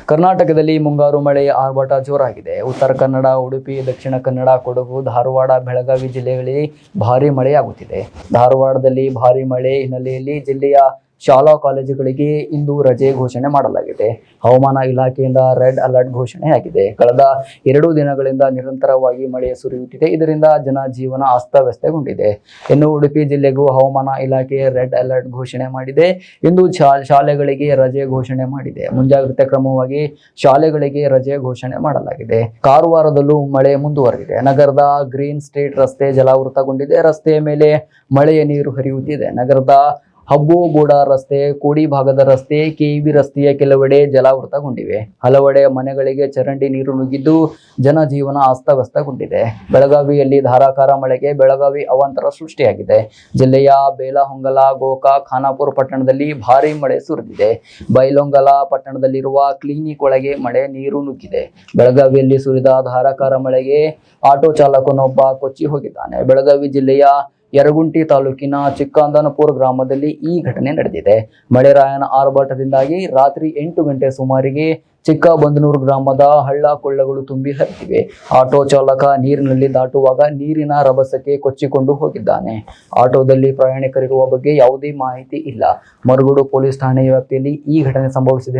ಕರ್ನಾಟಕದಲ್ಲಿ ಮುಂಗಾರು ಮಳೆಯ ಆರ್ಭಟ ಜೋರಾಗಿದೆ. ಉತ್ತರ ಕನ್ನಡ, ಉಡುಪಿ, ದಕ್ಷಿಣ ಕನ್ನಡ, ಕೊಡಗು, ಧಾರವಾಡ, ಬೆಳಗಾವಿ ಜಿಲ್ಲೆಗಳಲ್ಲಿ ಭಾರೀ ಮಳೆಯಾಗುತ್ತಿದೆ. ಧಾರವಾಡದಲ್ಲಿ ಭಾರೀ ಮಳೆ ಹಿನ್ನೆಲೆಯಲ್ಲಿ ಜಿಲ್ಲೆಯ ಶಾಲಾ ಕಾಲೇಜುಗಳಿಗೆ ಇಂದು ರಜೆ ಘೋಷಣೆ ಮಾಡಲಾಗಿದೆ. ಹವಾಮಾನ ಇಲಾಖೆಯಿಂದ ರೆಡ್ ಅಲರ್ಟ್ ಘೋಷಣೆಯಾಗಿದೆ. ಕಳೆದ 2 ದಿನಗಳಿಂದ ನಿರಂತರವಾಗಿ ಮಳೆ ಸುರಿಯುತ್ತಿದೆ. ಇದರಿಂದ ಜನಜೀವನ ಅಸ್ತವ್ಯಸ್ತಗೊಂಡಿದೆ. ಇನ್ನು ಉಡುಪಿ ಜಿಲ್ಲೆಗೂ ಹವಾಮಾನ ಇಲಾಖೆ ರೆಡ್ ಅಲರ್ಟ್ ಘೋಷಣೆ ಮಾಡಿದೆ. ಇಂದು ಶಾಲೆಗಳಿಗೆ ರಜೆ ಘೋಷಣೆ ಮಾಡಿದೆ. ಮುಂಜಾಗ್ರತೆ ಕ್ರಮವಾಗಿ ಶಾಲೆಗಳಿಗೆ ರಜೆ ಘೋಷಣೆ ಮಾಡಲಾಗಿದೆ. ಕಾರವಾರದಲ್ಲೂ ಮಳೆ ಮುಂದುವರೆದಿದೆ. ನಗರದ ಗ್ರೀನ್ ಸ್ಟ್ರೀಟ್ ರಸ್ತೆ ಜಲಾವೃತಗೊಂಡಿದೆ. ರಸ್ತೆಯ ಮೇಲೆ ಮಳೆಯ ನೀರು ಹರಿಯುತ್ತಿದೆ. ನಗರದ ಹಬ್ಬಗೋಡ ರಸ್ತೆ, ಕೋಡಿ ಭಾಗದ ರಸ್ತೆ, ಕೆಇಬಿ ರಸ್ತೆಯ ಕೆಲವೆಡೆ ಜಲಾವೃತಗೊಂಡಿವೆ. ಹಲವೆಡೆ ಮನೆಗಳಿಗೆ ಚರಂಡಿ ನೀರು ನುಗ್ಗಿದ್ದು ಜನಜೀವನ ಅಸ್ತವ್ಯಸ್ತಗೊಂಡಿದೆ. ಬೆಳಗಾವಿಯಲ್ಲಿ ಧಾರಾಕಾರ ಮಳೆಗೆ ಬೆಳಗಾವಿ ಅವಾಂತರ ಸೃಷ್ಟಿಯಾಗಿದೆ. ಜಿಲ್ಲೆಯ ಬೇಲಹೊಂಗಲ, ಗೋಕಾಕ್, ಖಾನಾಪುರ ಪಟ್ಟಣದಲ್ಲಿ ಭಾರೀ ಮಳೆ ಸುರಿದಿದೆ. ಬೈಲೊಂಗಲ ಪಟ್ಟಣದಲ್ಲಿರುವ ಕ್ಲಿನಿಕ್ ಒಳಗೆ ಮಳೆ ನೀರು ನುಗ್ಗಿದೆ. ಬೆಳಗಾವಿಯಲ್ಲಿ ಸುರಿದ ಧಾರಾಕಾರ ಮಳೆಗೆ ಆಟೋ ಚಾಲಕನೊಬ್ಬ ಕೊಚ್ಚಿ ಹೋಗಿದ್ದಾನೆ. ಬೆಳಗಾವಿ ಜಿಲ್ಲೆಯ ಯರಗುಂಟಿ ತಾಲೂಕಿನ ಚಿಕ್ಕಂದನಪುರ ಗ್ರಾಮದಲ್ಲಿ ಈ ಘಟನೆ ನಡೆದಿದೆ. ಮಳೆರಾಯನ ಆರ್ಭಟದಿಂದಾಗಿ ರಾತ್ರಿ 8 ಗಂಟೆ ಸುಮಾರಿಗೆ ಚಿಕ್ಕಬಂದನೂರು ಗ್ರಾಮದ ಹಳ್ಳ ಕೊಳ್ಳಗಳು ತುಂಬಿ ಹರಿದಿವೆ. ಆಟೋ ಚಾಲಕ ನೀರಿನಲ್ಲಿ ದಾಟುವಾಗ ನೀರಿನ ರಭಸಕ್ಕೆ ಕೊಚ್ಚಿಕೊಂಡು ಹೋಗಿದ್ದಾನೆ. ಆಟೋದಲ್ಲಿ ಪ್ರಯಾಣಿಕರಿರುವ ಬಗ್ಗೆ ಯಾವುದೇ ಮಾಹಿತಿ ಇಲ್ಲ. ಮರಗೋಡು ಪೊಲೀಸ್ ಠಾಣೆಯ ವ್ಯಾಪ್ತಿಯಲ್ಲಿ ಈ ಘಟನೆ ಸಂಭವಿಸಿದೆ.